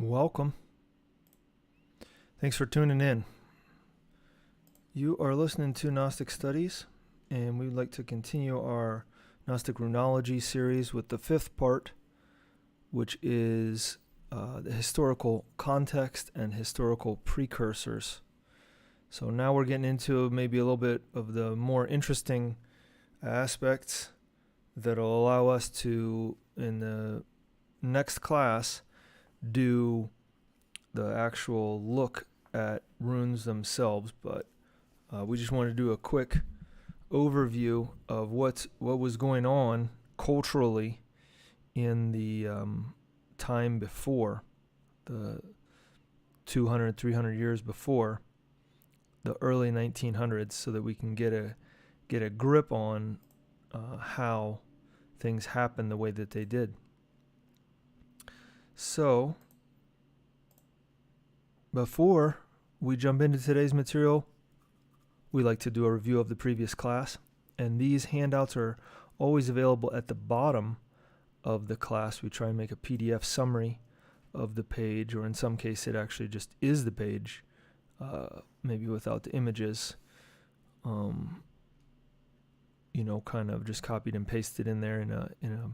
Welcome. Thanks for tuning in. You are listening to Gnostic Studies, and we would like to continue our Gnostic Runology series with the fifth part, which is the historical context and historical precursors. So now we're getting into maybe a little bit of the more interesting aspects that will allow us to, in the next class, do the actual look at runes themselves. But we just want to do a quick overview of what was going on culturally in the time before, the 200, 300 years before the early 1900s, so that we can get a grip on how things happened the way that they did. So, before we jump into today's material, we like to do a review of the previous class, and these handouts are always available at the bottom of the class. We try and make a PDF summary of the page, or in some case it actually just is the page, maybe without the images, kind of just copied and pasted in there in a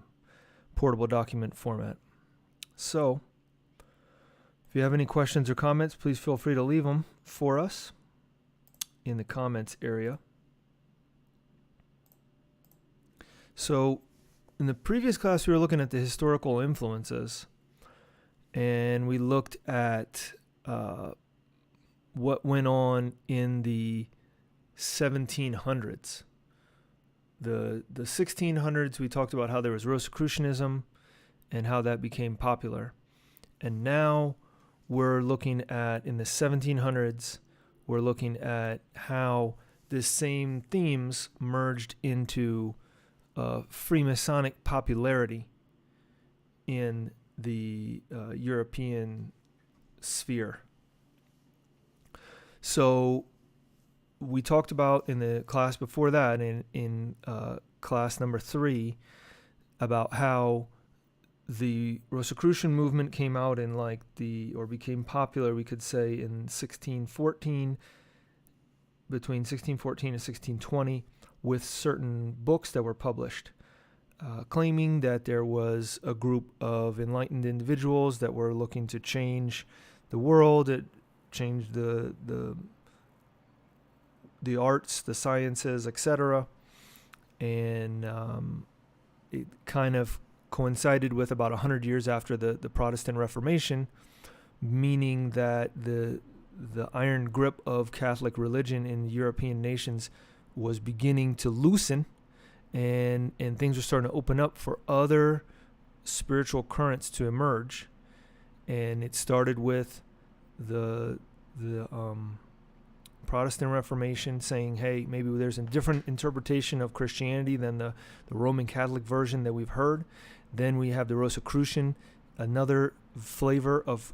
portable document format. So, if you have any questions or comments, please feel free to leave them for us in the comments area. So, in the previous class, we were looking at the historical influences, and we looked at what went on in the 1700s. The 1600s, we talked about how there was Rosicrucianism and how that became popular. And now we're looking at, in the 1700s, we're looking at how the same themes merged into Freemasonic popularity in the European sphere. So we talked about in the class before that, in class number 3, about how the Rosicrucian movement came out in became popular, we could say, in 1614, between 1614 and 1620, with certain books that were published, claiming that there was a group of enlightened individuals that were looking to change the world, change the arts, the sciences, etc. And it kind of coincided with about 100 years after the Protestant Reformation, meaning that the iron grip of Catholic religion in European nations was beginning to loosen, and things were starting to open up for other spiritual currents to emerge. And it started with the Protestant Reformation saying, hey, maybe there's a different interpretation of Christianity than the Roman Catholic version that we've heard. Then we have the Rosicrucian, another flavor of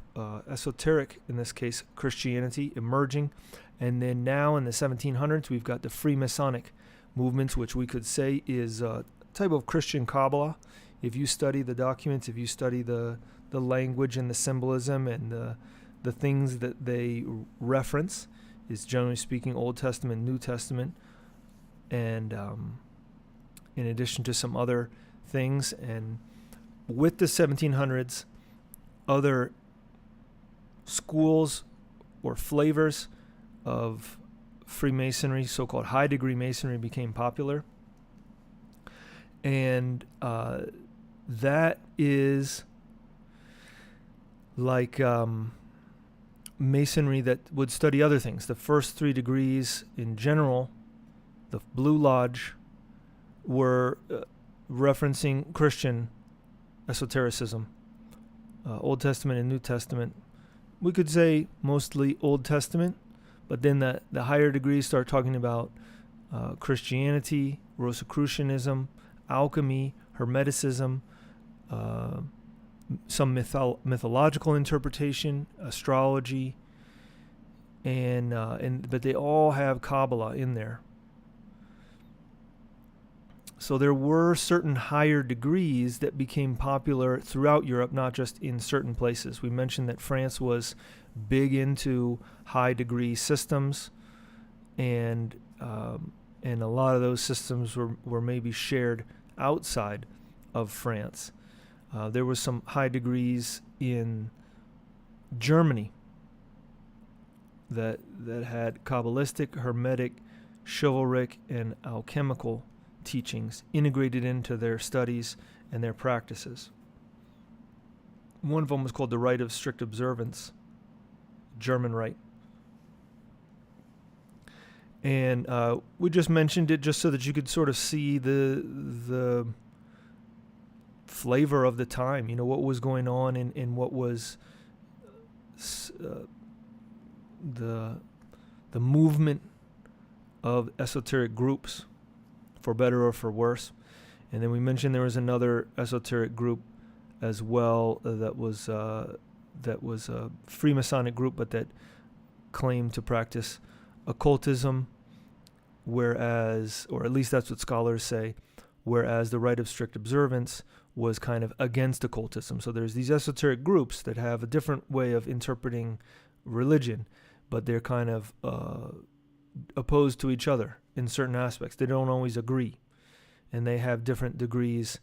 esoteric, in this case Christianity, emerging. And then now in the 1700s, we've got the Freemasonic movements, which we could say is a type of Christian Kabbalah. If you study the documents, if you study the language and the symbolism and the things that they reference, is generally speaking Old Testament, New Testament, and in addition to some other things. And with the 1700s, other schools or flavors of Freemasonry, so-called high-degree Masonry, became popular. And that is like Masonry that would study other things. The first 3 degrees in general, the Blue Lodge, were referencing Christian esotericism, Old Testament and New Testament. We could say mostly Old Testament, but then the higher degrees start talking about Christianity, Rosicrucianism, alchemy, Hermeticism, some mythological interpretation, astrology, but they all have Kabbalah in there. So there were certain higher degrees that became popular throughout Europe, not just in certain places. We mentioned that France was big into high degree systems, and a lot of those systems were maybe shared outside of France. There was some high degrees in Germany that had Kabbalistic, Hermetic, chivalric, and alchemical teachings integrated into their studies and their practices. One of them was called the Rite of Strict Observance, German rite. And we just mentioned it just so that you could sort of see the flavor of the time, what was going on and what was the movement of esoteric groups, for better or for worse. And then we mentioned there was another esoteric group as well that was a Freemasonic group, but that claimed to practice occultism, whereas, or at least that's what scholars say, whereas the Rite of Strict Observance was kind of against occultism. So there's these esoteric groups that have a different way of interpreting religion, but they're kind of opposed to each other in certain aspects. They don't always agree, and they have different degrees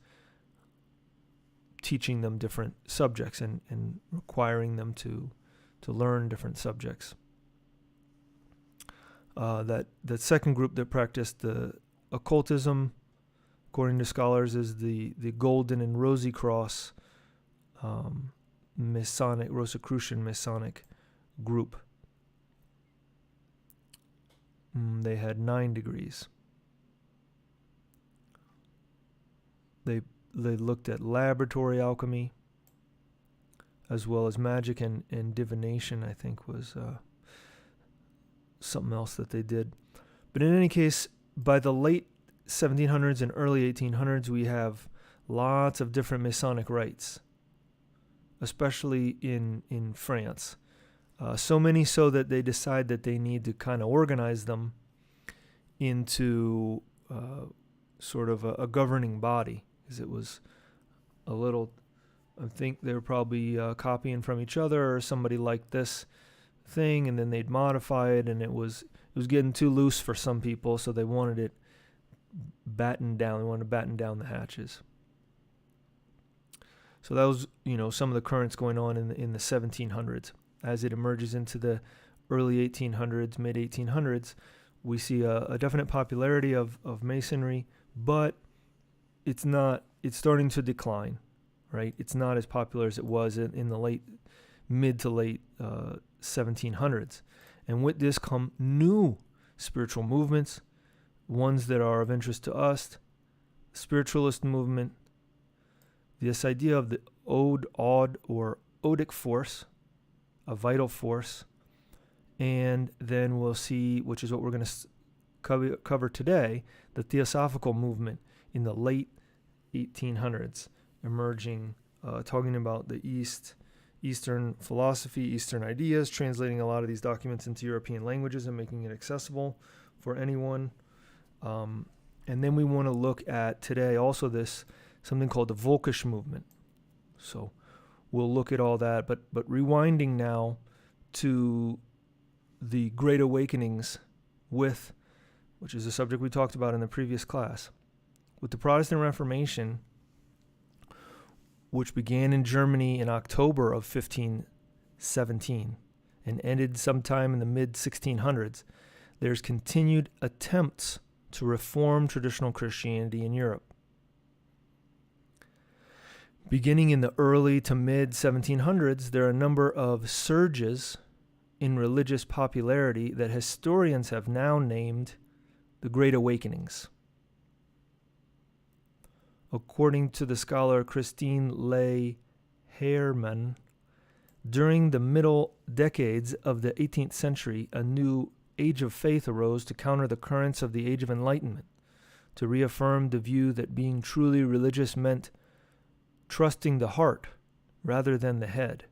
teaching them different subjects and requiring them to learn different subjects. That second group that practiced the occultism, according to scholars, is the Golden and Rosy Cross Rosicrucian Masonic group. They had 9 degrees. They looked at laboratory alchemy, as well as magic and divination, I think was something else that they did. But in any case, by the late 1700s and early 1800s, we have lots of different Masonic rites, especially in France. So many so that they decide that they need to kind of organize them into sort of a governing body, because it was a little, I think they were probably copying from each other, or somebody liked this thing and then they'd modify it, and it was getting too loose for some people, so they wanted it battened down. They wanted to batten down the hatches. So that was, some of the currents going on in the 1700s. As it emerges into the early 1800s, mid 1800s, we see a definite popularity of Masonry, but it's starting to decline, right? It's not as popular as it was in the mid to late 1700s. And with this come new spiritual movements, ones that are of interest to us: spiritualist movement, this idea of the odd or odic force, a vital force, and then we'll see, which is what we're going to cover today, the Theosophical movement in the late 1800s, emerging, talking about the Eastern philosophy, Eastern ideas, translating a lot of these documents into European languages and making it accessible for anyone. And then we want to look at today also something called the Völkisch movement. So we'll look at all that, but rewinding now to the Great Awakenings, which is a subject we talked about in the previous class, with the Protestant Reformation, which began in Germany in October of 1517 and ended sometime in the mid-1600s. There's continued attempts to reform traditional Christianity in Europe. Beginning in the early to mid-1700s, there are a number of surges in religious popularity that historians have now named the Great Awakenings. According to the scholar Christine Ley-Heermann, during the middle decades of the 18th century, a new age of faith arose to counter the currents of the Age of Enlightenment, to reaffirm the view that being truly religious meant trusting the heart rather than the head,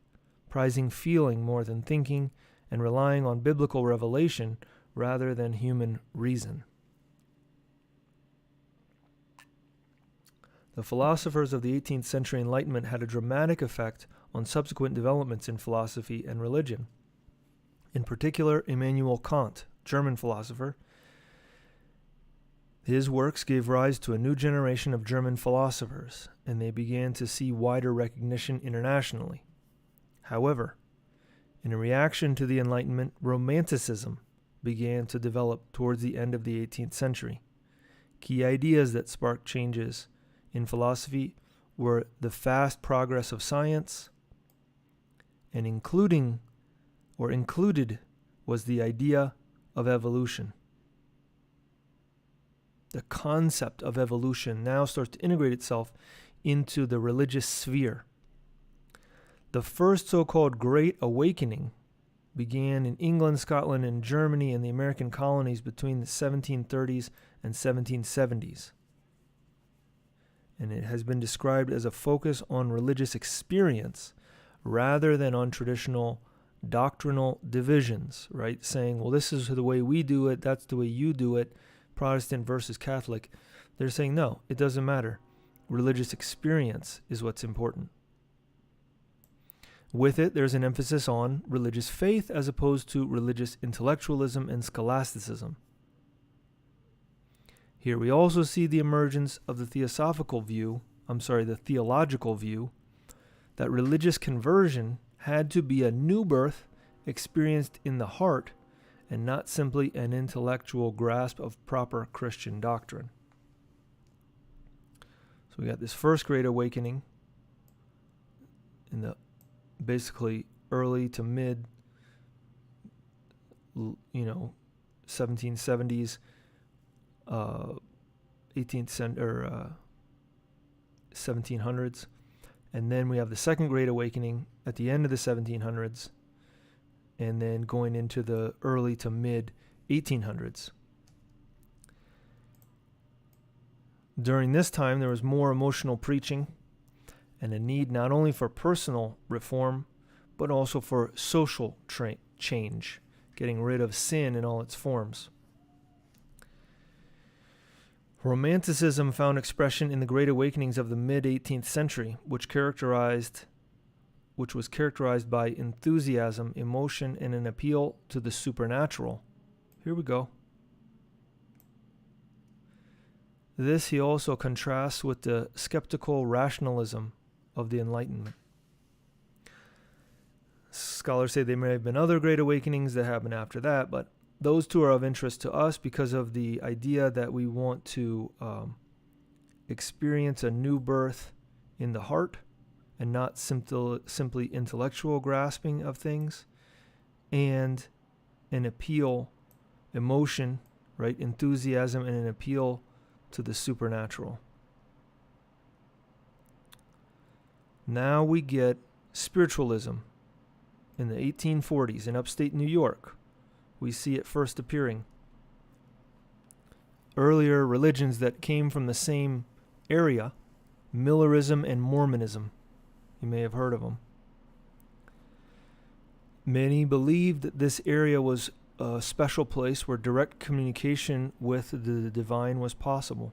prizing feeling more than thinking, and relying on biblical revelation rather than human reason. The philosophers of the 18th century Enlightenment had a dramatic effect on subsequent developments in philosophy and religion. In particular, Immanuel Kant, German philosopher, his works gave rise to a new generation of German philosophers, and they began to see wider recognition internationally. However, in a reaction to the Enlightenment, Romanticism began to develop towards the end of the 18th century. Key ideas that sparked changes in philosophy were the fast progress of science, and included was the idea of evolution. The concept of evolution now starts to integrate itself into the religious sphere. The first so-called Great Awakening began in England, Scotland, and Germany and the American colonies between the 1730s and 1770s. And it has been described as a focus on religious experience rather than on traditional doctrinal divisions, right? Saying, well, this is the way we do it, that's the way you do it, Protestant versus Catholic. They're saying, no, it doesn't matter. Religious experience is what's important. With it, there's an emphasis on religious faith as opposed to religious intellectualism and scholasticism. Here we also see the emergence of the theological view that religious conversion had to be a new birth experienced in the heart and not simply an intellectual grasp of proper Christian doctrine. So we got this first Great Awakening in the basically early to mid 1770s, 18th century or 1700s, and then we have the second Great Awakening at the end of the 1700s, and then going into the early to mid 1800s. During this time, there was more emotional preaching and a need not only for personal reform, but also for social change, getting rid of sin in all its forms. Romanticism found expression in the Great Awakenings of the mid-18th century, which was characterized by enthusiasm, emotion, and an appeal to the supernatural. Here we go. This he also contrasts with the skeptical rationalism of the Enlightenment. Scholars say there may have been other Great Awakenings that happened after that, but those two are of interest to us because of the idea that we want to experience a new birth in the heart and not simply intellectual grasping of things, and an appeal, emotion, right, enthusiasm, and an appeal to the supernatural. Now we get spiritualism in the 1840s in upstate New York. We see it first appearing. Earlier religions that came from the same area, Millerism and Mormonism. You may have heard of them. Many believed that this area was a special place where direct communication with the divine was possible.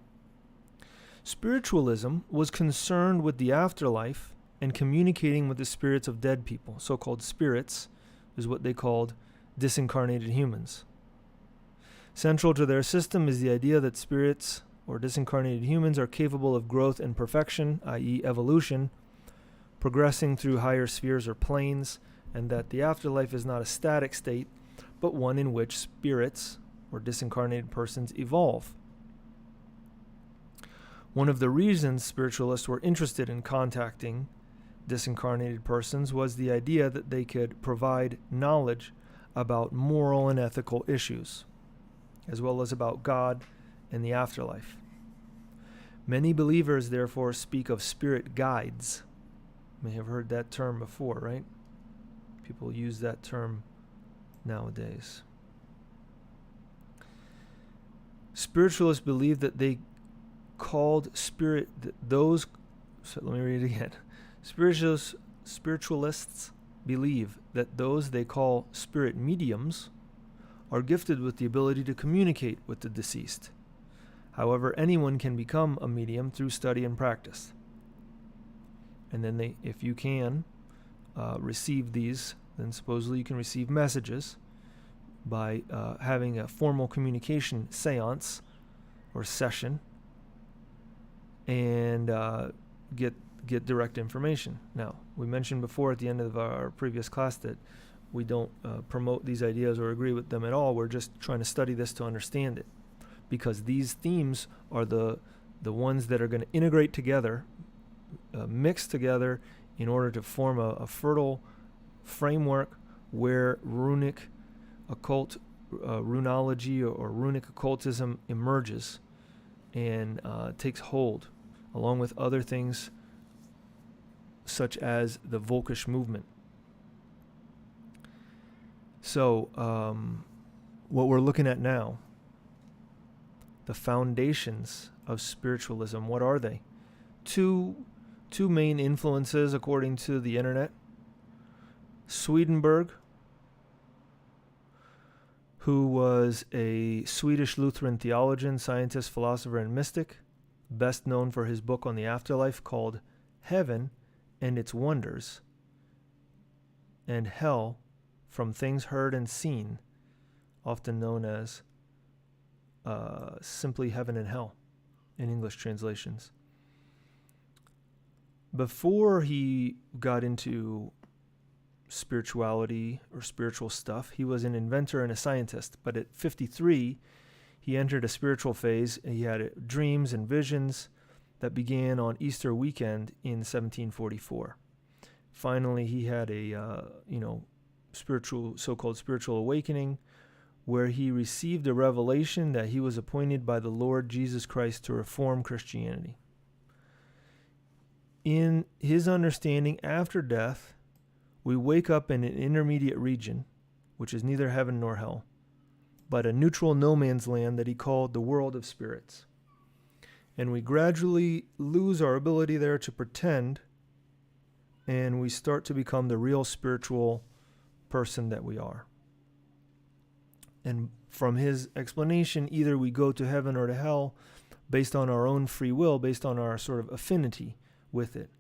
Spiritualism was concerned with the afterlife and communicating with the spirits of dead people. So-called spirits is what they called disincarnated humans. Central to their system is the idea that spirits or disincarnated humans are capable of growth and perfection, i.e. evolution, progressing through higher spheres or planes, and that the afterlife is not a static state, but one in which spirits or disincarnated persons evolve. One of the reasons spiritualists were interested in contacting disincarnated persons was the idea that they could provide knowledge about moral and ethical issues, as well as about God and the afterlife. Many believers, therefore, speak of spirit guides. You may have heard that term before, right? People use that term nowadays. Spiritualists believe that they called spirit those. So let me read it again. Spiritualists believe that those they call spirit mediums are gifted with the ability to communicate with the deceased. However, anyone can become a medium through study and practice. And then if you can receive these, then supposedly you can receive messages by having a formal communication seance or session and get direct information. Now, we mentioned before at the end of our previous class that we don't promote these ideas or agree with them at all. We're just trying to study this to understand it, because these themes are the ones that are going to integrate together, mix together in order to form a fertile framework where runic occult, runology or runic occultism emerges and takes hold, along with other things such as the Völkisch movement. So, what we're looking at now, the foundations of spiritualism, what are they? Two main influences according to the internet. Swedenborg, who was a Swedish Lutheran theologian, scientist, philosopher, and mystic, best known for his book on the afterlife called Heaven and Its Wonders, and Hell from Things Heard and Seen, often known as simply Heaven and Hell in English translations. Before he got into spirituality or spiritual stuff, he was an inventor and a scientist. But at 53, he entered a spiritual phase. He had dreams and visions that began on Easter weekend in 1744. Finally, he had a so-called spiritual awakening, where he received a revelation that he was appointed by the Lord Jesus Christ to reform Christianity. In his understanding, after death, we wake up in an intermediate region, which is neither heaven nor hell, but a neutral no man's land that he called the world of spirits. And we gradually lose our ability there to pretend, and we start to become the real spiritual person that we are. And from his explanation, either we go to heaven or to hell based on our own free will, based on our sort of affinity with it.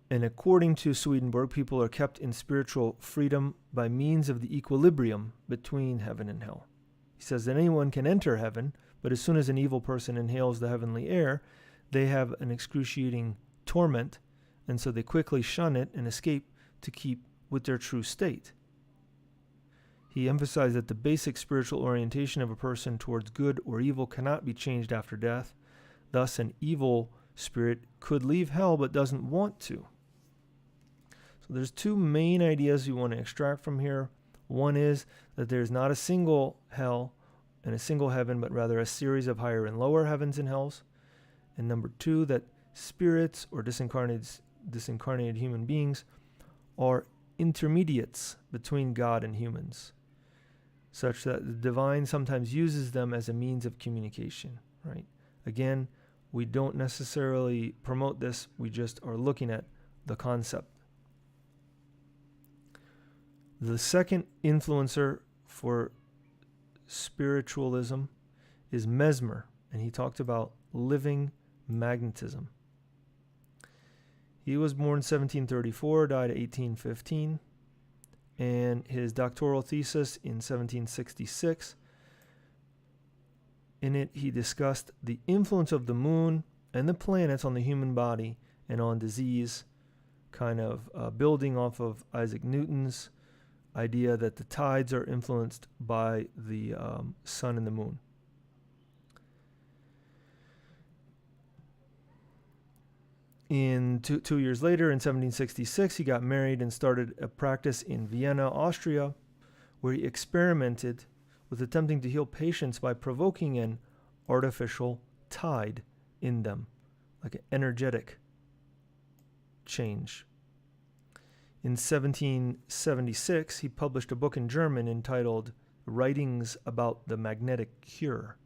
And according to Swedenborg, people are kept in spiritual freedom by means of the equilibrium between heaven and hell. He says that anyone can enter heaven, but as soon as an evil person inhales the heavenly air, they have an excruciating torment, and so they quickly shun it and escape to keep with their true state. He emphasized that the basic spiritual orientation of a person towards good or evil cannot be changed after death. Thus, an evil spirit could leave hell but doesn't want to. So there's two main ideas you want to extract from here. One is that there's not a single hell and a single heaven, but rather a series of higher and lower heavens and hells. And number two, that spirits or disincarnated human beings are intermediates between God and humans, such that the divine sometimes uses them as a means of communication, right? Again, we don't necessarily promote this, we just are looking at the concept. The second influencer for spiritualism is Mesmer, and he talked about living magnetism. He was born 1734, died 1815, and his doctoral thesis in 1766. In it, he discussed the influence of the moon and the planets on the human body and on disease, kind of building off of Isaac Newton's idea that the tides are influenced by the sun and the moon. In two years later, in 1766, he got married and started a practice in Vienna, Austria, where he experimented with attempting to heal patients by provoking an artificial tide in them, like an energetic change. In 1776, he published a book in German entitled Writings About the Magnetic Cure,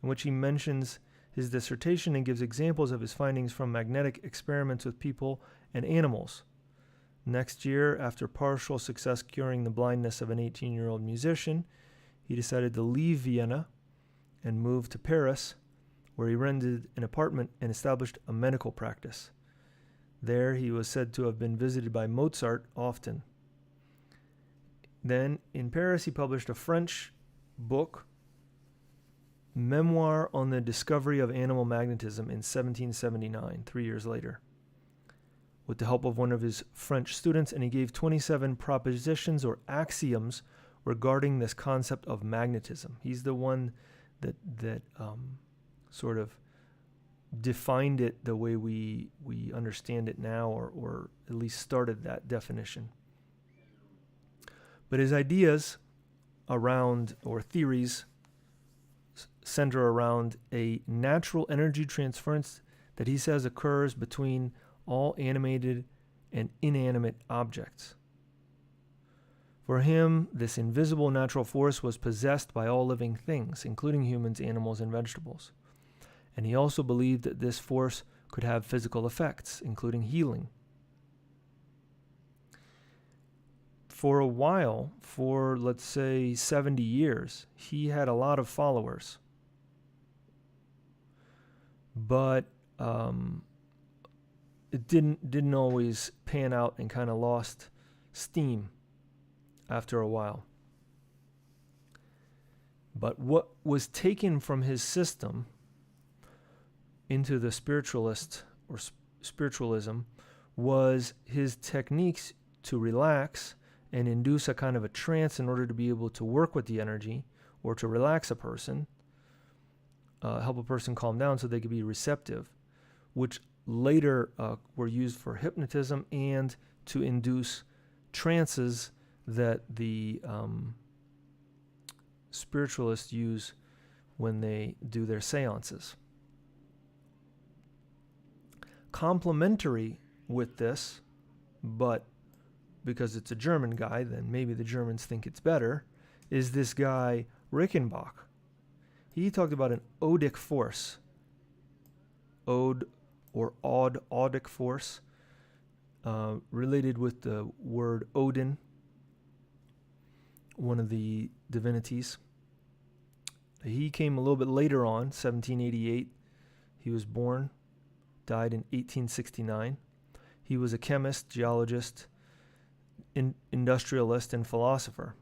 in which he mentions his dissertation and gives examples of his findings from magnetic experiments with people and animals. Next year, after partial success curing the blindness of an 18-year-old musician, he decided to leave Vienna and move to Paris, where he rented an apartment and established a medical practice. There he was said to have been visited by Mozart often. Then, in Paris, he published a French book, Memoir on the Discovery of Animal Magnetism, in 1779, 3 years later, with the help of one of his French students, and he gave 27 propositions or axioms regarding this concept of magnetism. He's the one that sort of defined it the way we understand it now, or at least started that definition. But his ideas around, or theories, center around a natural energy transference that he says occurs between all animated and inanimate objects. For him, this invisible natural force was possessed by all living things, including humans, animals, and vegetables. And he also believed that this force could have physical effects, including healing. For a while, for let's say 70 years, he had a lot of followers. But it didn't always pan out, and kind of lost steam after a while. But what was taken from his system into the spiritualist or spiritualism was his techniques to relax and induce a kind of a trance in order to be able to work with the energy, or to relax a person, help a person calm down so they could be receptive, which later were used for hypnotism and to induce trances that the spiritualists use when they do their seances. Complementary with this, but because it's a German guy, then maybe the Germans think it's better, is this guy Reichenbach. He talked about an odic force. Ode or odic force, related with the word Odin, one of the divinities. He came a little bit later on, 1788. He was born, died in 1869. He was a chemist, geologist, industrialist, and philosopher.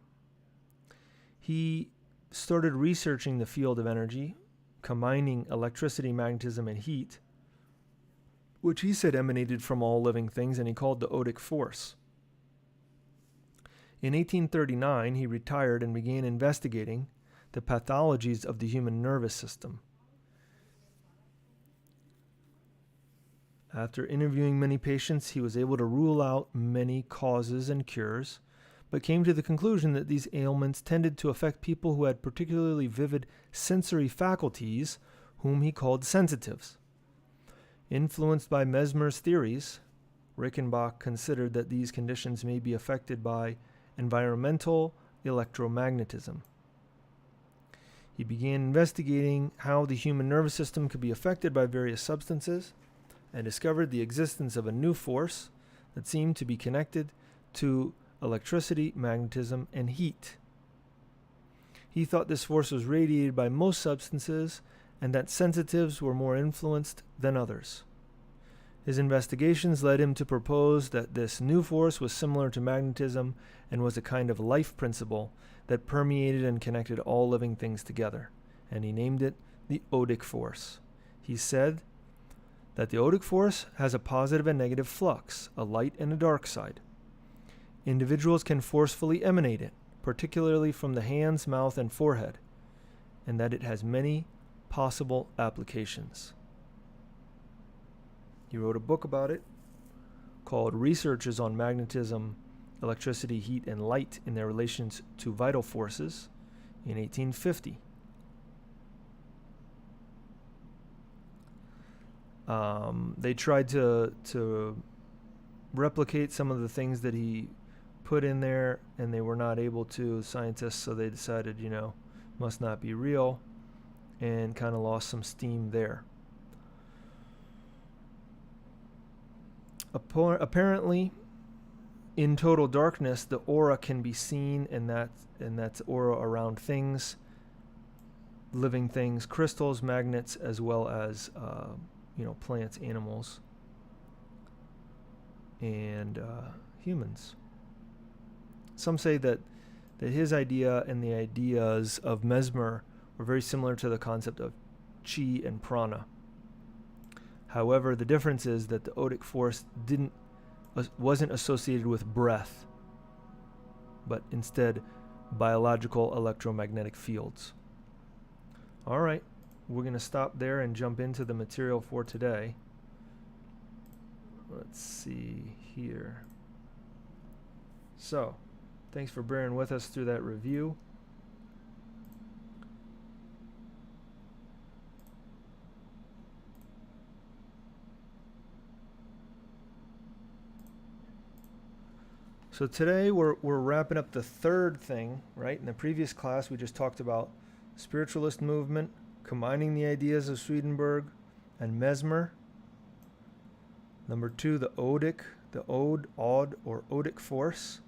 He started researching the field of energy, combining electricity, magnetism, and heat, which he said emanated from all living things, and he called the odic force. In 1839, he retired and began investigating the pathologies of the human nervous system. After interviewing many patients, he was able to rule out many causes and cures, but came to the conclusion that these ailments tended to affect people who had particularly vivid sensory faculties, whom he called sensitives. Influenced by Mesmer's theories, Reichenbach considered that these conditions may be affected by environmental electromagnetism. He began investigating how the human nervous system could be affected by various substances, and discovered the existence of a new force that seemed to be connected to electricity, magnetism, and heat. He thought this force was radiated by most substances, and that sensitives were more influenced than others. His investigations led him to propose that this new force was similar to magnetism and was a kind of life principle that permeated and connected all living things together, and he named it the odic force. He said that the odic force has a positive and negative flux, a light and a dark side. Individuals can forcefully emanate it, particularly from the hands, mouth, and forehead, and that it has many possible applications. He wrote a book about it called Researches on Magnetism, Electricity, Heat, and Light in Their Relations to Vital Forces in 1850. They tried to replicate some of the things that he put in there, and they were not able to, scientists, so they decided, must not be real, and kind of lost some steam there. Apparently, in total darkness, the aura can be seen, and that's aura around things, living things, crystals, magnets, as well as plants, animals, and humans. Some say that his idea and the ideas of Mesmer were very similar to the concept of chi and prana. However, the difference is that the odic force wasn't associated with breath, but instead biological electromagnetic fields. All right, we're going to stop there and jump into the material for today. Let's see here. So, thanks for bearing with us through that review. So today we're wrapping up the third thing, right? In the previous class we just talked about spiritualist movement, combining the ideas of Swedenborg and Mesmer. Number 2, the odic, the odd or odic force.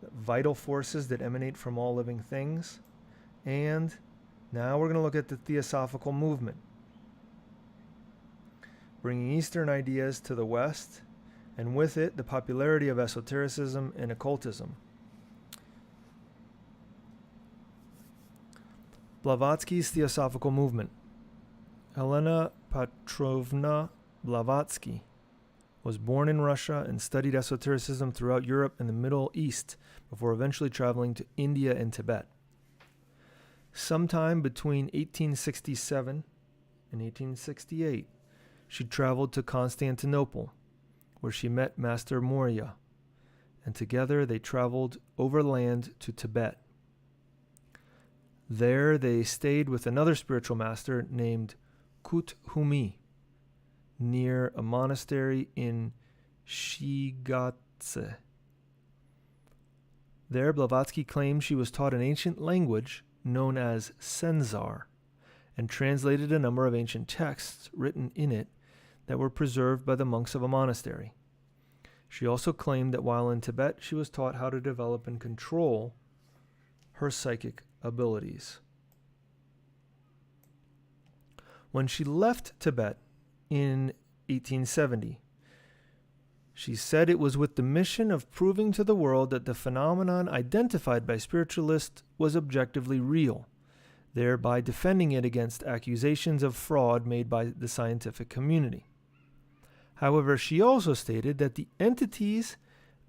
The vital forces that emanate from all living things. And now we're going to look at the Theosophical movement, bringing Eastern ideas to the West, and with it, the popularity of esotericism and occultism. Blavatsky's Theosophical movement. Helena Petrovna Blavatsky was born in Russia and studied esotericism throughout Europe and the Middle East before eventually traveling to India and Tibet. Sometime between 1867 and 1868, she traveled to Constantinople, where she met Master Moria, and together they traveled overland to Tibet. There they stayed with another spiritual master named Kut Humi, near a monastery in Shigatse. There Blavatsky claimed she was taught an ancient language known as Senzar, and translated a number of ancient texts written in it that were preserved by the monks of a monastery. She also claimed that while in Tibet, she was taught how to develop and control her psychic abilities. When she left Tibet in 1870, she said it was with the mission of proving to the world that the phenomenon identified by spiritualists was objectively real, thereby defending it against accusations of fraud made by the scientific community. However, she also stated that the entities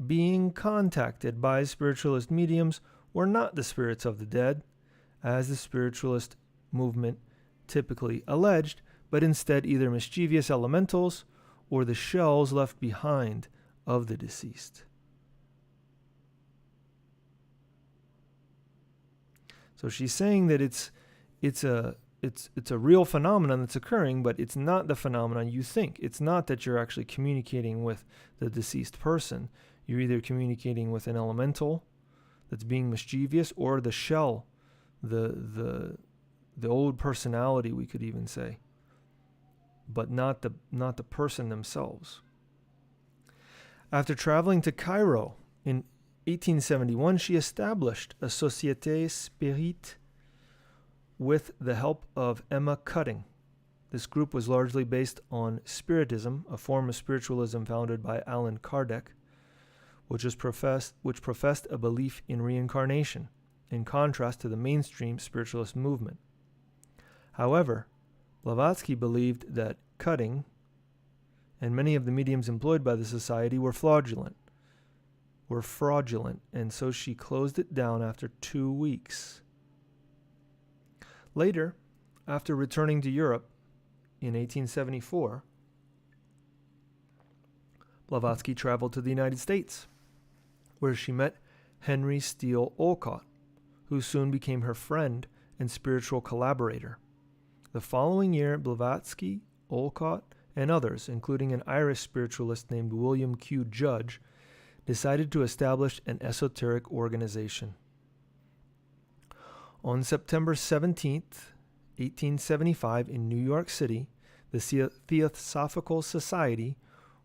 being contacted by spiritualist mediums were not the spirits of the dead, as the spiritualist movement typically alleged, but instead either mischievous elementals or the shells left behind of the deceased. So she's saying that it's a real phenomenon that's occurring, but it's not the phenomenon you think. It's not that you're actually communicating with the deceased person. You're either communicating with an elemental that's being mischievous, or the shell, the old personality, we could even say, but not the person themselves. After traveling to Cairo in 1871, she established a Société Spirite with the help of Emma Cutting. This group was largely based on Spiritism, a form of spiritualism founded by Allan Kardec, which professed a belief in reincarnation, in contrast to the mainstream spiritualist movement. However, Blavatsky believed that Cutting and many of the mediums employed by the society were fraudulent, and so she closed it down after 2 weeks. Later, after returning to Europe in 1874, Blavatsky traveled to the United States, where she met Henry Steele Olcott, who soon became her friend and spiritual collaborator. The following year, Blavatsky, Olcott, and others, including an Irish spiritualist named William Q. Judge, decided to establish an esoteric organization. On September 17th, 1875, in New York City, the Theosophical Society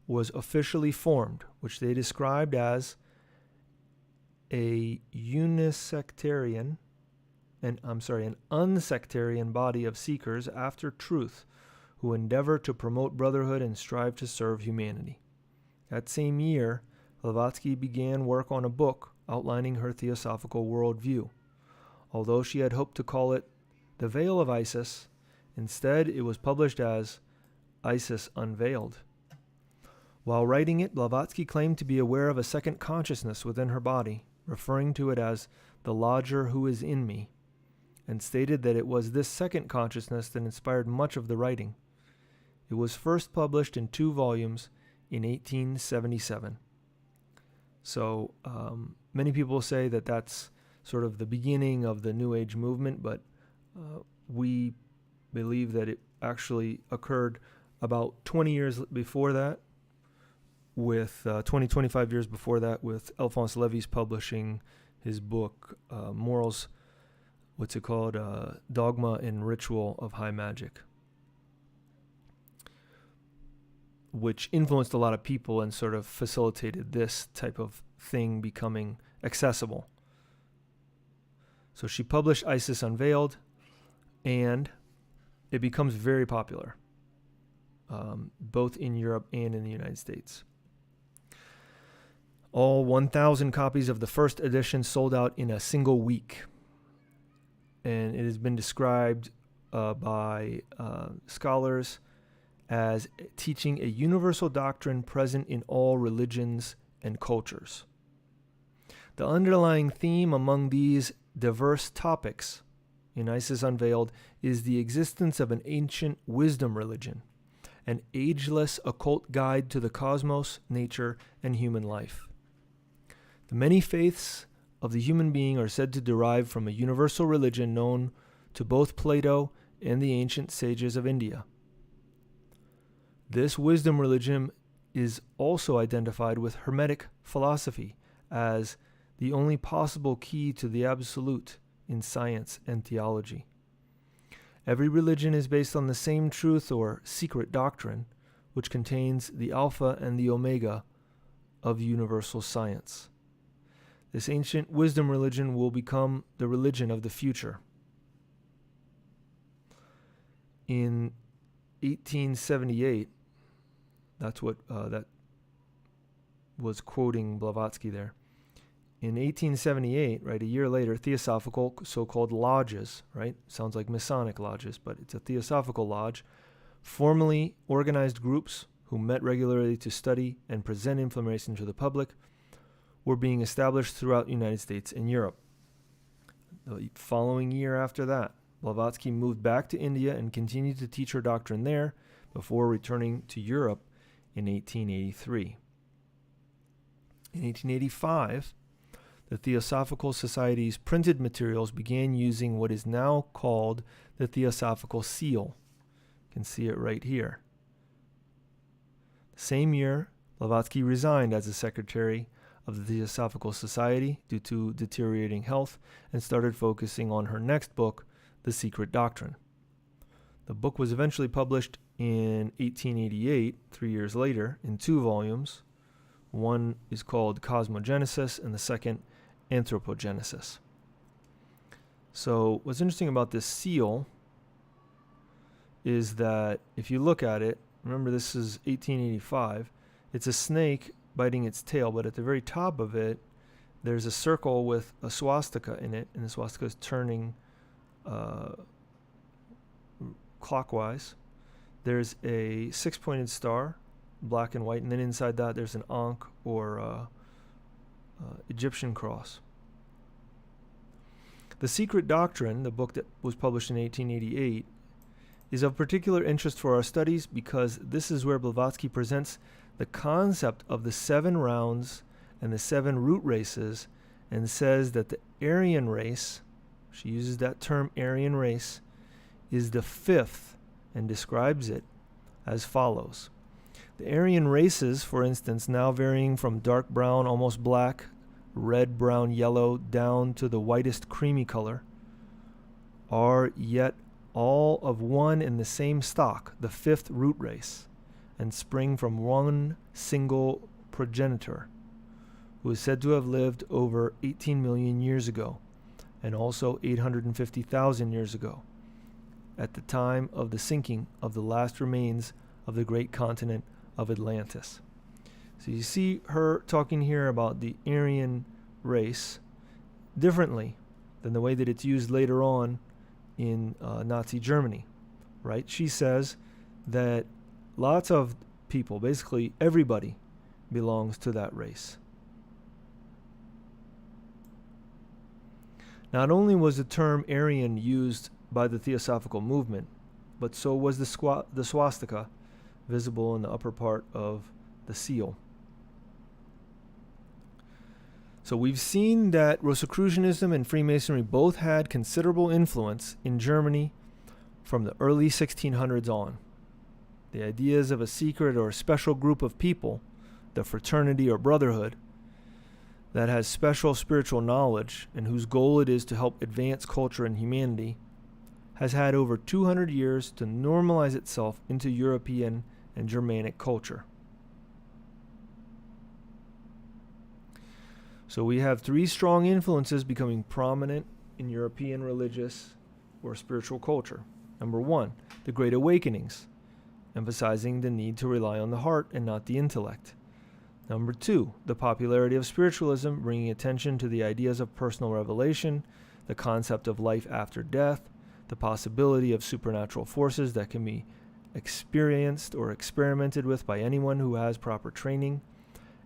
was officially formed, which they described as an unsectarian body of seekers after truth who endeavor to promote brotherhood and strive to serve humanity. That same year, Blavatsky began work on a book outlining her theosophical worldview. Although she had hoped to call it The Veil of Isis, instead it was published as Isis Unveiled. While writing it, Blavatsky claimed to be aware of a second consciousness within her body, referring to it as the lodger who is in me, and stated that it was this second consciousness that inspired much of the writing. It was first published in 2 volumes in 1877. So many people say that that's sort of the beginning of the New Age movement, but we believe that it actually occurred about 20 years before that, with 25 years before that, with Alphonse Lévy's publishing his book, Morals, Dogma and Ritual of High Magic, which influenced a lot of people and sort of facilitated this type of thing becoming accessible. So she published Isis Unveiled, and it becomes very popular, both in Europe and in the United States. All 1,000 copies of the first edition sold out in a single week. And it has been described by scholars as teaching a universal doctrine present in all religions and cultures. The underlying theme among these diverse topics in Isis Unveiled is the existence of an ancient wisdom religion, an ageless occult guide to the cosmos, nature, and human life. The many faiths of the human being are said to derive from a universal religion known to both Plato and the ancient sages of India. This wisdom religion is also identified with Hermetic philosophy as the only possible key to the absolute in science and theology. Every religion is based on the same truth or secret doctrine, which contains the alpha and the omega of universal science. This ancient wisdom religion will become the religion of the future. In 1878, that's what that was quoting Blavatsky there. In 1878, right, a year later, Theosophical, so-called lodges, right, sounds like Masonic lodges, but it's a Theosophical lodge, formally organized groups who met regularly to study and present information to the public, were being established throughout the United States and Europe. The following year after that, Blavatsky moved back to India and continued to teach her doctrine there before returning to Europe in 1883. In 1885, the Theosophical Society's printed materials began using what is now called the Theosophical Seal. You can see it right here. The same year, Blavatsky resigned as the secretary of the Theosophical Society due to deteriorating health and started focusing on her next book, The Secret Doctrine. The book was eventually published in 1888, 3 years later, in 2 volumes. One is called Cosmogenesis and the second Anthropogenesis. So what's interesting about this seal is that if you look at it, remember this is 1885, it's a snake biting its tail, but at the very top of it, there's a circle with a swastika in it, and the swastika is turning clockwise. There's a 6-pointed star, black and white, and then inside that there's an Ankh or Egyptian cross. The Secret Doctrine, the book that was published in 1888, is of particular interest for our studies because this is where Blavatsky presents the concept of the 7 rounds and the 7 root races and says that the Aryan race, she uses that term Aryan race, is the 5th and describes it as follows. The Aryan races, for instance, now varying from dark brown, almost black, red, brown, yellow, down to the whitest creamy color, are yet all of one and the same stock, the 5th root race, and spring from one single progenitor, who is said to have lived over 18 million years ago, and also 850,000 years ago, at the time of the sinking of the last remains of the great continent of Atlantis. So you see her talking here about the Aryan race differently than the way that it's used later on in Nazi Germany, right? She says that lots of people, basically everybody, belongs to that race. Not only was the term Aryan used by the Theosophical movement, but so was the swastika visible in the upper part of the seal. So we've seen that Rosicrucianism and Freemasonry both had considerable influence in Germany from the early 1600s on. The ideas of a secret or a special group of people, the fraternity or brotherhood, that has special spiritual knowledge and whose goal it is to help advance culture and humanity, has had over 200 years to normalize itself into European and Germanic culture. So we have three strong influences becoming prominent in European religious or spiritual culture. Number one, the Great Awakenings, emphasizing the need to rely on the heart and not the intellect. Number two, the popularity of spiritualism, bringing attention to the ideas of personal revelation, the concept of life after death, the possibility of supernatural forces that can be experienced or experimented with by anyone who has proper training.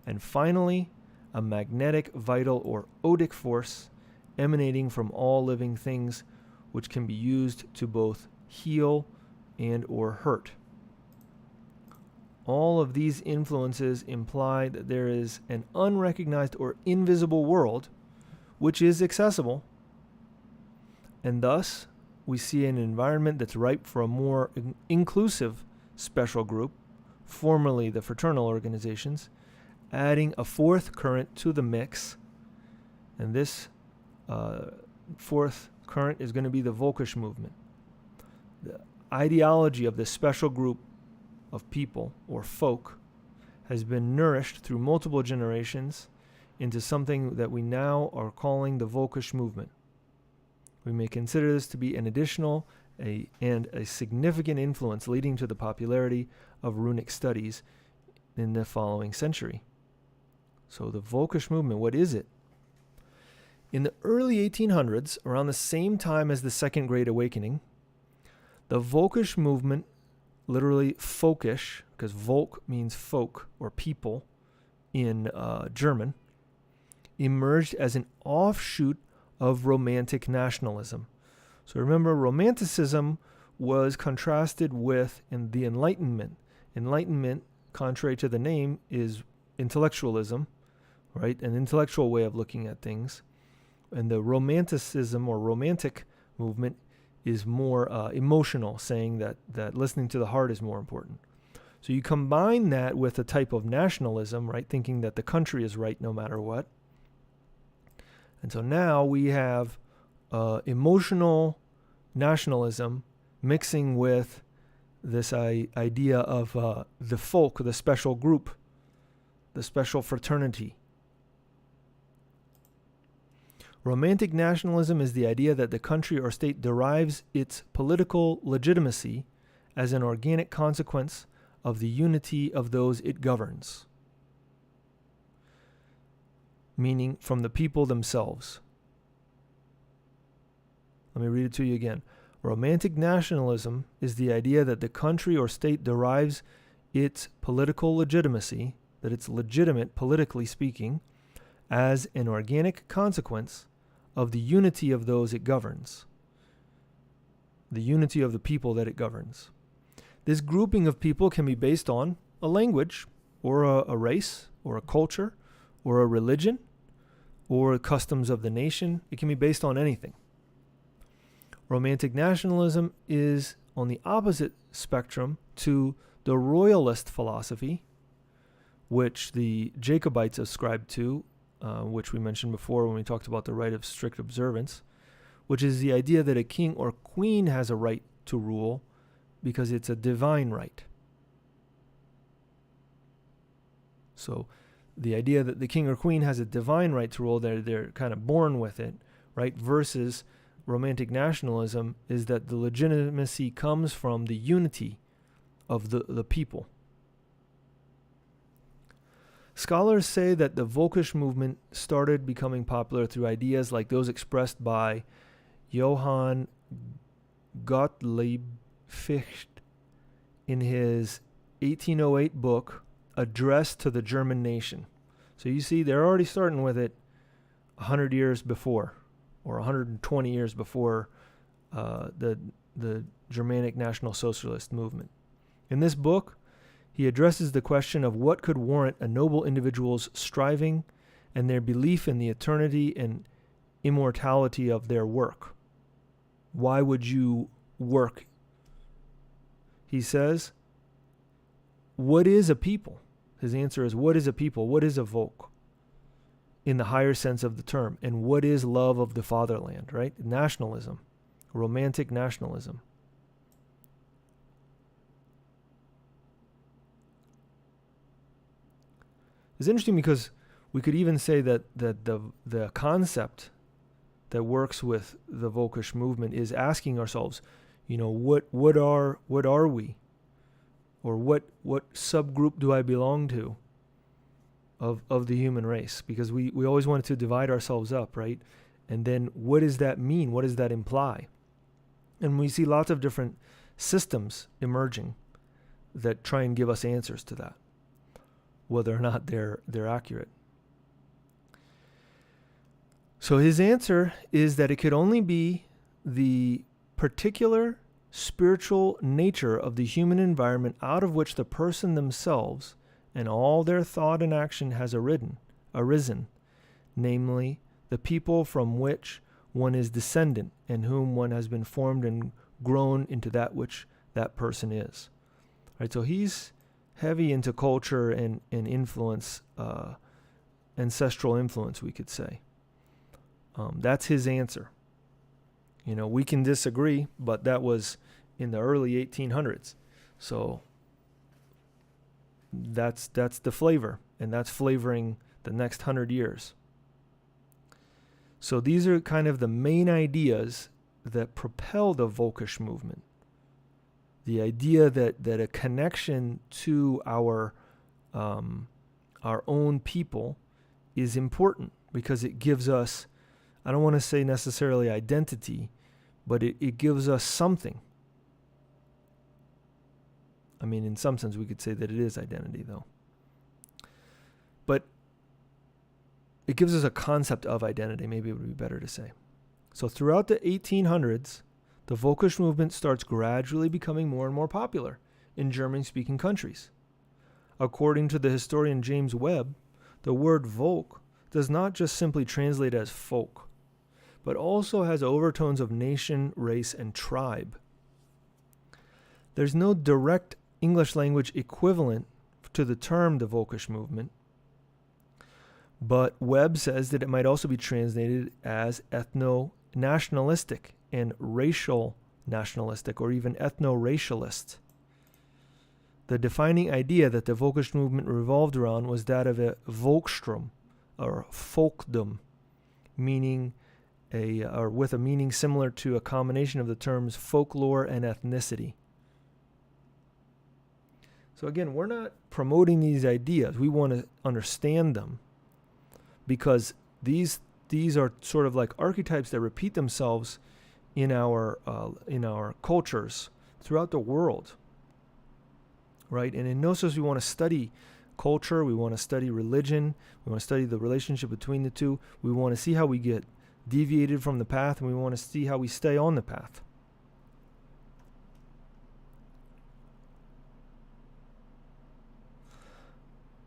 And finally, a magnetic, vital, or odic force emanating from all living things, which can be used to both heal and or hurt. All of these influences imply that there is an unrecognized or invisible world which is accessible, and thus we see an environment that's ripe for a more inclusive special group, formerly the fraternal organizations, adding a fourth current to the mix, and this fourth current is going to be the Völkisch movement. The ideology of this special group of people or folk has been nourished through multiple generations into something that we now are calling the Völkisch movement. We may consider this to be an additional and a significant influence leading to the popularity of runic studies in the following century. So the Völkisch movement, what is it? In the early 1800s, around the same time as the Second Great Awakening, the Völkisch movement, literally folkish, because Volk means folk or people in German, emerged as an offshoot of Romantic nationalism. So remember, Romanticism was contrasted with the Enlightenment. Enlightenment, contrary to the name, is intellectualism, right? An intellectual way of looking at things. And the Romanticism or Romantic movement is more emotional, saying that listening to the heart is more important. So you combine that with a type of nationalism, right? Thinking that the country is right no matter what. And so now we have emotional nationalism mixing with this idea of the folk, the special group, the special fraternity. Romantic nationalism is the idea that the country or state derives its political legitimacy as an organic consequence of the unity of those it governs, meaning from the people themselves. Let me read it to you again. Romantic nationalism is the idea that the country or state derives its political legitimacy, that it's legitimate politically speaking, as an organic consequence of the unity of those it governs, the unity of the people that it governs. This grouping of people can be based on a language, or a race, or a culture, or a religion, or customs of the nation. It can be based on anything. Romantic nationalism is on the opposite spectrum to the royalist philosophy, which the Jacobites ascribed to, which we mentioned before when we talked about the right of strict observance, which is the idea that a king or queen has a right to rule because it's a divine right. So the idea that the king or queen has a divine right to rule, they're kind of born with it, right? Versus romantic nationalism is that the legitimacy comes from the unity of the people. Scholars say that the Völkisch movement started becoming popular through ideas like those expressed by Johann Gottlieb Fichte in his 1808 book, Address to the German Nation. So you see, they're already starting with it 100 years before, or 120 years before the Germanic National Socialist movement. In this book, he addresses the question of what could warrant a noble individual's striving and their belief in the eternity and immortality of their work. Why would you work? He says, what is a people? His answer is, what is a people? What is a Volk? In the higher sense of the term. And what is love of the fatherland, right? Nationalism, romantic nationalism. It's interesting because we could even say that the concept that works with the Völkisch movement is asking ourselves, what are we, or what subgroup do I belong to of the human race? Because we always wanted to divide ourselves up, right? And then what does that mean? What does that imply? And we see lots of different systems emerging that try and give us answers to that, whether or not they're accurate. So his answer is that it could only be the particular spiritual nature of the human environment out of which the person themselves and all their thought and action has arisen, namely the people from which one is descendant and whom one has been formed and grown into that which that person is. Right, so he's heavy into culture and influence, ancestral influence, we could say. That's his answer. We can disagree, but that was in the early 1800s. So that's the flavor, and that's flavoring the next 100 years. So these are kind of the main ideas that propel the Völkisch movement. The idea that a connection to our own people is important because it gives us, I don't want to say necessarily identity, but it gives us something. I mean, in some sense, we could say that it is identity, though. But it gives us a concept of identity, maybe it would be better to say. So throughout the 1800s, the Völkisch movement starts gradually becoming more and more popular in German-speaking countries. According to the historian James Webb, the word Volk does not just simply translate as folk, but also has overtones of nation, race, and tribe. There's no direct English language equivalent to the term the Völkisch movement, but Webb says that it might also be translated as ethno-nationalistic and racial nationalistic, or even ethno-racialist. The defining idea that the Völkisch movement revolved around was that of a Volkstrom, or folkdom, meaning or with a meaning similar to a combination of the terms folklore and ethnicity. So again, we're not promoting these ideas. We want to understand them because these are sort of like archetypes that repeat themselves in our cultures throughout the world, right? And in Gnosis, we want to study culture. We want to study religion. We want to study the relationship between the two. We want to see how we get deviated from the path, and we want to see how we stay on the path.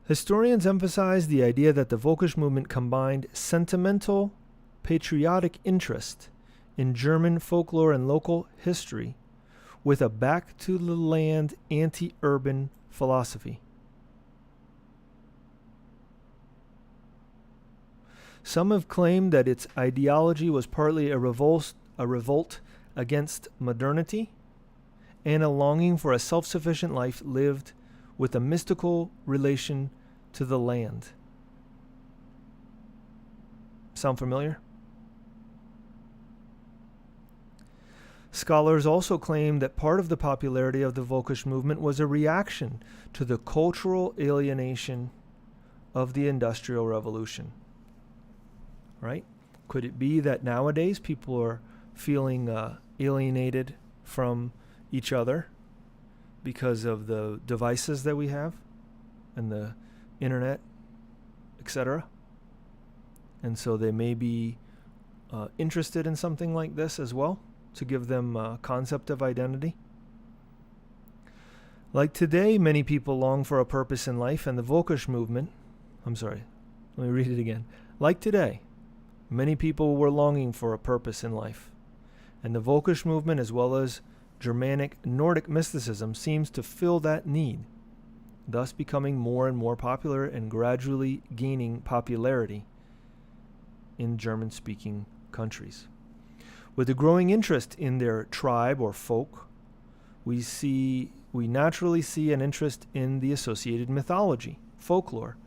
Historians emphasize the idea that the Völkisch movement combined sentimental, patriotic interest in German folklore and local history with a back-to-the-land anti-urban philosophy. Some have claimed that its ideology was partly a revolt against modernity and a longing for a self-sufficient life lived with a mystical relation to the land. Sound familiar? Scholars also claim that part of the popularity of the Völkisch movement was a reaction to the cultural alienation of the Industrial Revolution. Right? Could it be that nowadays people are feeling alienated from each other because of the devices that we have and the internet, etc.? And so they may be interested in something like this as well, to give them a concept of identity. Like today, many people long for a purpose in life, and the Völkisch movement, let me read it again. Like today, many people were longing for a purpose in life, and the Völkisch movement, as well as Germanic Nordic mysticism, seems to fill that need, thus becoming more and more popular and gradually gaining popularity in German-speaking countries. With a growing interest in their tribe or folk, we naturally see an interest in the associated mythology, folklore,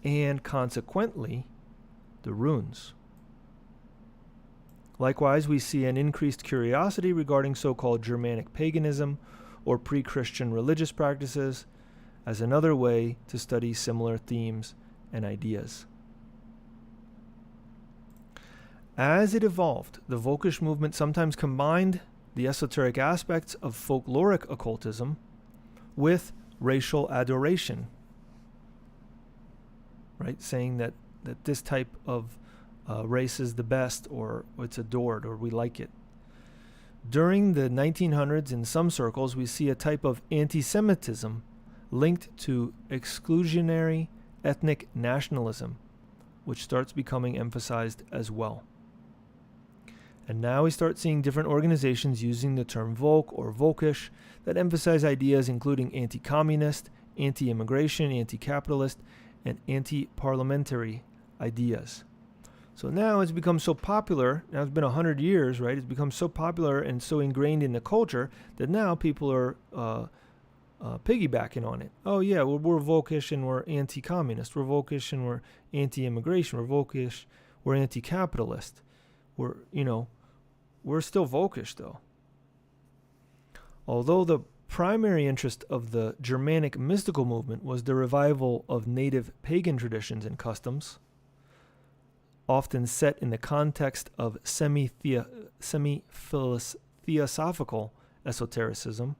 and consequently, the runes. Likewise, we see an increased curiosity regarding so-called Germanic paganism or pre-Christian religious practices as another way to study similar themes and ideas. As it evolved, the Völkisch movement sometimes combined the esoteric aspects of folkloric occultism with racial adoration, right? Saying that this type of race is the best, or it's adored, or we like it. During the 1900s, in some circles, we see a type of anti-Semitism linked to exclusionary ethnic nationalism, which starts becoming emphasized as well. And now we start seeing different organizations using the term Volk or Völkisch that emphasize ideas including anti-communist, anti-immigration, anti-capitalist, and anti-parliamentary ideas. So now it's become so popular, now it's been 100 years, right? It's become so popular and so ingrained in the culture that now people are piggybacking on it. Oh yeah, we're Völkisch and we're anti-communist. We're Völkisch and we're anti-immigration. We're Völkisch, we're anti-capitalist. We're still Völkisch though. Although the primary interest of the Germanic mystical movement was the revival of native pagan traditions and customs, often set in the context of semi-theosophical esotericism,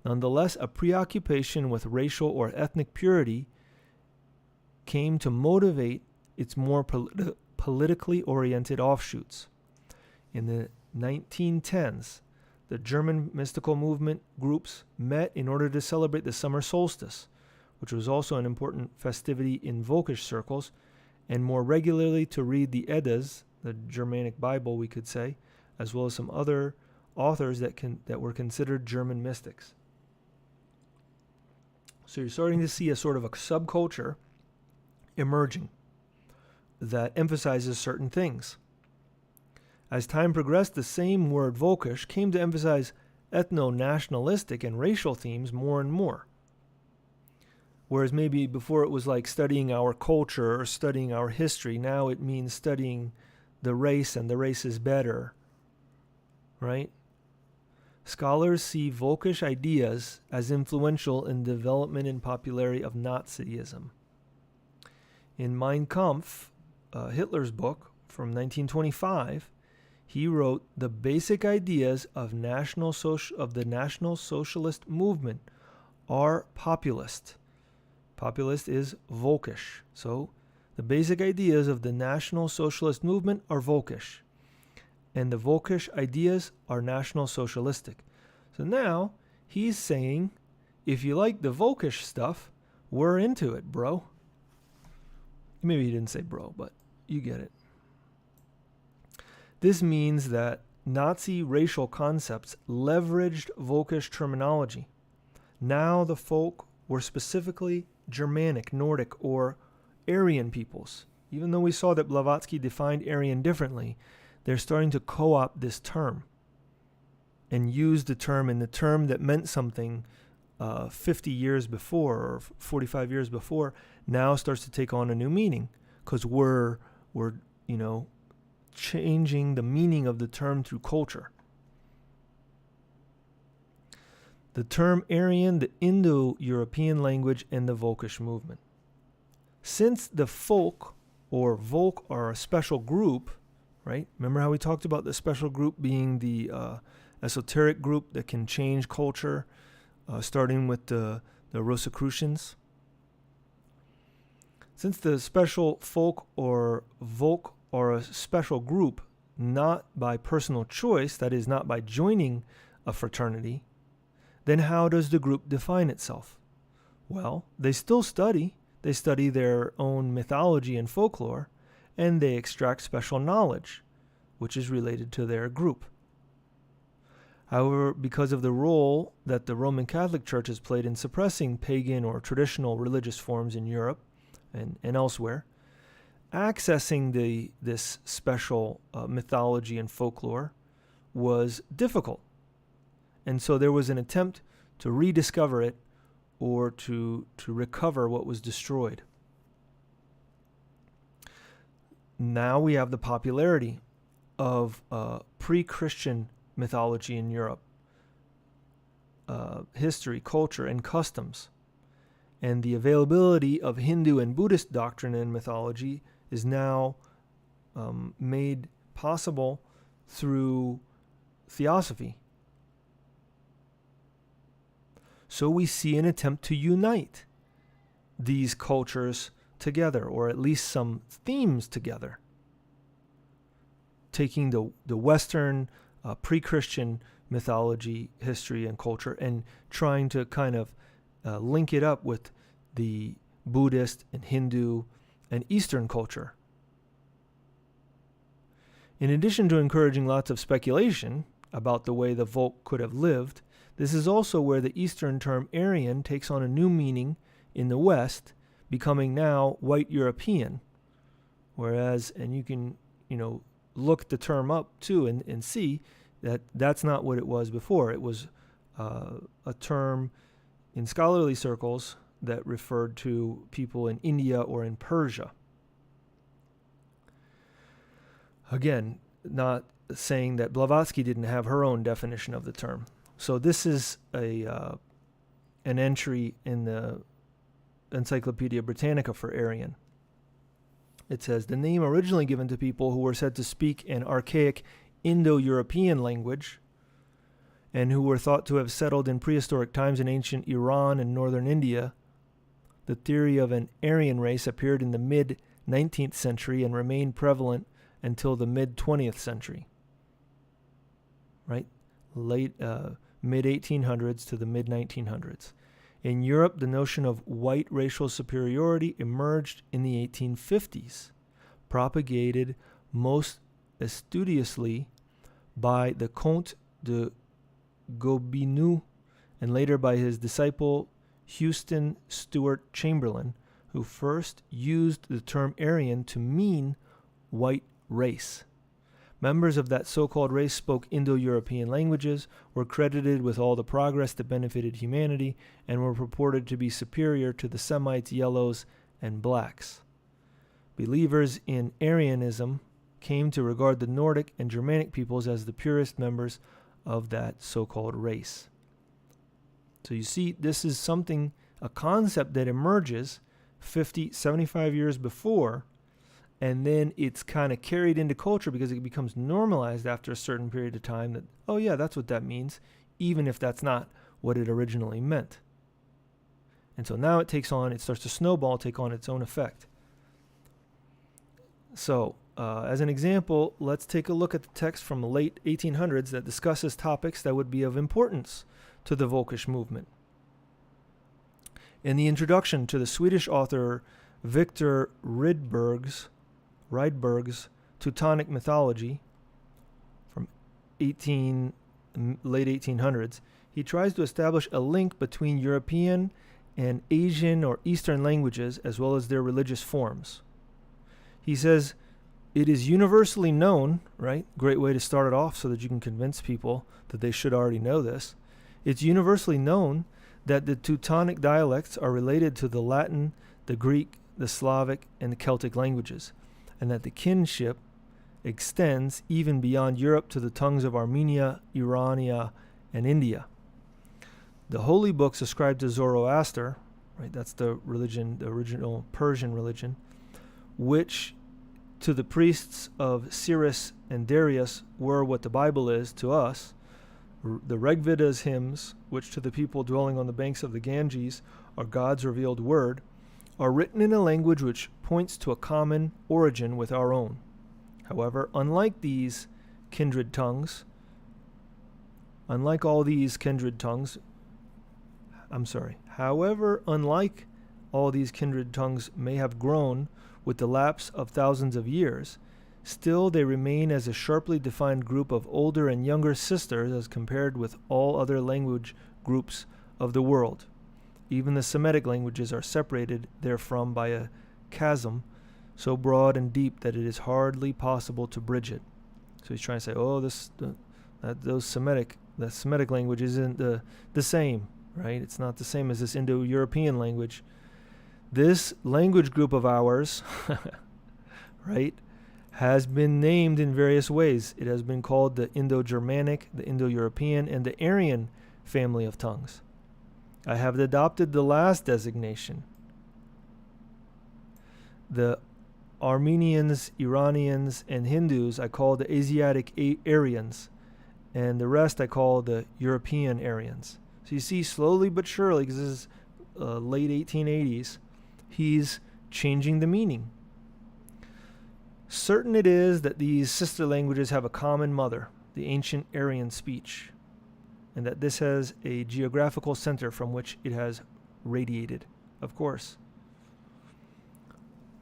nonetheless a preoccupation with racial or ethnic purity came to motivate its more politically oriented offshoots. In the 1910s, the German mystical movement groups met in order to celebrate the summer solstice, which was also an important festivity in Völkisch circles, and more regularly to read the Eddas, the Germanic Bible, we could say, as well as some other authors that were considered German mystics. So you're starting to see a sort of a subculture emerging that emphasizes certain things. As time progressed, the same word Völkisch came to emphasize ethno-nationalistic and racial themes more and more. Whereas maybe before it was like studying our culture or studying our history, now it means studying the race, and the race is better, right? Scholars see Völkisch ideas as influential in the development and popularity of Nazism. In Mein Kampf, Hitler's book from 1925, he wrote, "The basic ideas of the National Socialist movement are populist." Populist is Völkisch. So the basic ideas of the National Socialist movement are Völkisch, and the Völkisch ideas are National Socialistic. So now he's saying, if you like the Völkisch stuff, we're into it, bro. Maybe he didn't say bro, but you get it. This means that Nazi racial concepts leveraged Völkisch terminology. Now the folk were specifically Germanic, Nordic, or Aryan peoples. Even though we saw that Blavatsky defined Aryan differently, they're starting to co-opt this term and use the term, and the term that meant something 50 years before or 45 years before now starts to take on a new meaning, because we're changing the meaning of the term through culture. The term Aryan, the Indo-European language, and the Völkisch movement. Since the folk or Volk are a special group, right? Remember how we talked about the special group being the esoteric group that can change culture, starting with the Rosicrucians. Since the special folk or Volk are a special group, not by personal choice, that is, not by joining a fraternity, then how does the group define itself? Well, they still study. They study their own mythology and folklore, and they extract special knowledge, which is related to their group. However, because of the role that the Roman Catholic Church has played in suppressing pagan or traditional religious forms in Europe and elsewhere, accessing this special mythology and folklore was difficult. And so there was an attempt to rediscover it or to recover what was destroyed. Now we have the popularity of pre-Christian mythology in Europe, history, culture, and customs. And the availability of Hindu and Buddhist doctrine and mythology is now made possible through Theosophy. So we see an attempt to unite these cultures together, or at least some themes together, taking the Western pre-Christian mythology, history, and culture, and trying to kind of link it up with the Buddhist and Hindu and Eastern culture. In addition to encouraging lots of speculation about the way the Volk could have lived, this is also where the Eastern term Aryan takes on a new meaning in the West, becoming now white European. Whereas, and you can, look the term up too and see that that's not what it was before. It was a term in scholarly circles that referred to people in India or in Persia. Again, not saying that Blavatsky didn't have her own definition of the term. So this is an entry in the Encyclopedia Britannica for Aryan. It says, the name originally given to people who were said to speak an archaic Indo-European language and who were thought to have settled in prehistoric times in ancient Iran and northern India. The theory of an Aryan race appeared in the mid-19th century and remained prevalent until the mid-20th century. Right? Mid-1800s to the mid-1900s. In Europe, the notion of white racial superiority emerged in the 1850s, propagated most studiously by the Comte de Gobineau and later by his disciple Houston Stewart Chamberlain, who first used the term Aryan to mean white race. Members of that so-called race spoke Indo-European languages, were credited with all the progress that benefited humanity, and were purported to be superior to the Semites, yellows, and blacks. Believers in Aryanism came to regard the Nordic and Germanic peoples as the purest members of that so-called race. So you see, this is a concept that emerges 50, 75 years before, and then it's kind of carried into culture because it becomes normalized after a certain period of time that, oh yeah, that's what that means, even if that's not what it originally meant. And so now it starts to snowball, take on its own effect. So, as an example, let's take a look at the text from the late 1800s that discusses topics that would be of importance to the Völkisch movement. In the introduction to the Swedish author Victor Rydberg's Teutonic mythology from late 1800s, he tries to establish a link between European and Asian or Eastern languages as well as their religious forms. He says, it is universally known, right? Great way to start it off so that you can convince people that they should already know this. It's universally known that the Teutonic dialects are related to the Latin, the Greek, the Slavic, and the Celtic languages, and that the kinship extends even beyond Europe to the tongues of Armenia, Irania, and India. The holy books ascribed to Zoroaster, right, that's the religion, the original Persian religion, which to the priests of Cyrus and Darius were what the Bible is to us. The Rigveda's hymns, which to the people dwelling on the banks of the Ganges are God's revealed word, are written in a language which points to a common origin with our own. However, unlike all these kindred tongues may have grown with the lapse of thousands of years, still they remain as a sharply defined group of older and younger sisters as compared with all other language groups of the world. Even the Semitic languages are separated therefrom by a chasm so broad and deep that it is hardly possible to bridge it. So he's trying to say, that Semitic language isn't the same, right? It's not the same as this Indo-European language. This language group of ours, right, has been named in various ways. It has been called the Indo-Germanic, the Indo-European, and the Aryan family of tongues. I have adopted the last designation. The Armenians, Iranians, and Hindus I call the Asiatic Aryans, and the rest I call the European Aryans. So you see, slowly but surely, because this is late 1880s, he's changing the meaning. Certain it is that these sister languages have a common mother, the ancient Aryan speech, and that this has a geographical center from which it has radiated, of course.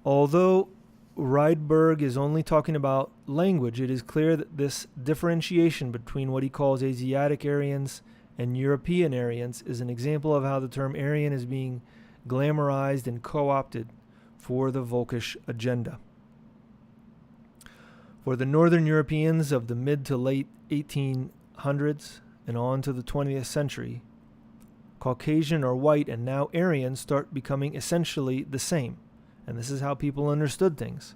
Although Rydberg is only talking about language, it is clear that this differentiation between what he calls Asiatic Aryans and European Aryans is an example of how the term Aryan is being glamorized and co-opted for the Völkisch agenda. For the Northern Europeans of the mid to late 1800s and on to the 20th century, Caucasian or white and now Aryan start becoming essentially the same. And this is how people understood things,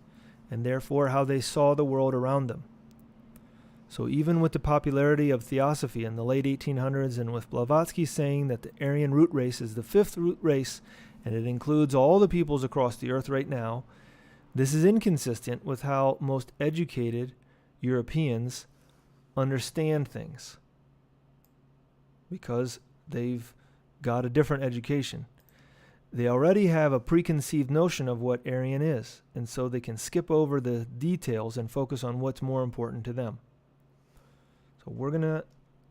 and therefore how they saw the world around them. So even with the popularity of Theosophy in the late 1800s, and with Blavatsky saying that the Aryan root race is the fifth root race, and it includes all the peoples across the earth right now, this is inconsistent with how most educated Europeans understand things, because they've got a different education. They already have a preconceived notion of what Aryan is, and so they can skip over the details and focus on what's more important to them. So we're going to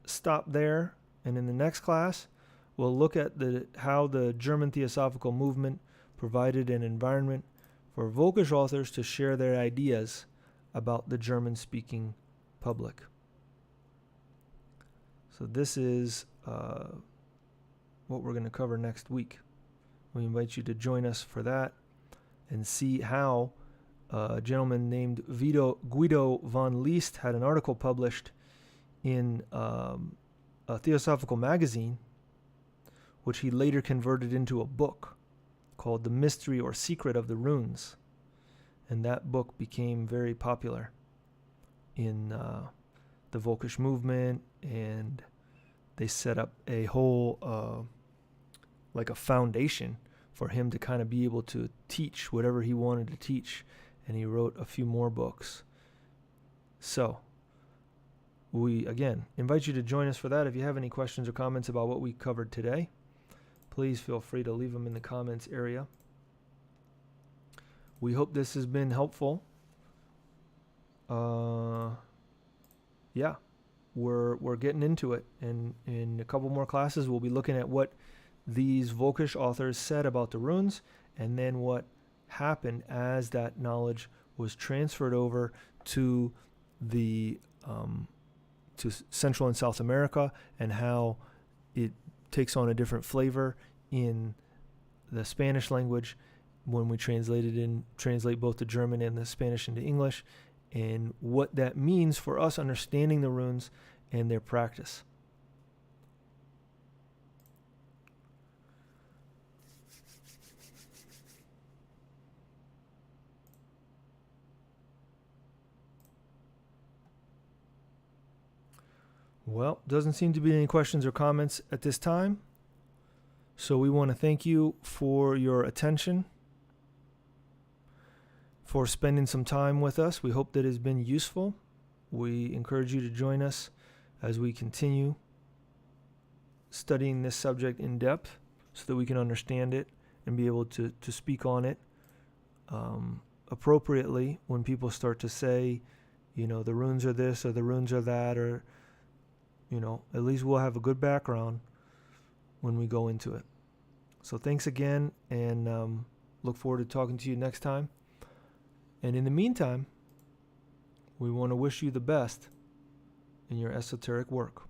stop there, and in the next class, we'll look at how the German Theosophical movement provided an environment for Völkisch authors to share their ideas about the German-speaking public. So this is what we're going to cover next week. We invite you to join us for that and see how a gentleman named Guido von List had an article published in a Theosophical magazine, which he later converted into a book called The Mystery or Secret of the Runes. And that book became very popular in the Völkisch movement, and they set up a whole like a foundation for him to kind of be able to teach whatever he wanted to teach, and he wrote a few more books. So we again invite you to join us for that. If you have any questions or comments about what we covered today, please feel free to leave them in the comments area. We hope this has been helpful. Yeah, we're getting into it, and in a couple more classes we'll be looking at what these Völkisch authors said about the runes, and then what happened as that knowledge was transferred over to the to Central and South America, and how it takes on a different flavor in the Spanish language when we translate both the German and the Spanish into English, and what that means for us understanding the runes and their practice. Well, doesn't seem to be any questions or comments at this time. So we want to thank you for your attention, for spending some time with us. We hope that it has been useful. We encourage you to join us as we continue studying this subject in depth so that we can understand it and be able to speak on it appropriately when people start to say, the runes are this or the runes are that, or, at least we'll have a good background when we go into it. So thanks again, and look forward to talking to you next time. And in the meantime, we want to wish you the best in your esoteric work.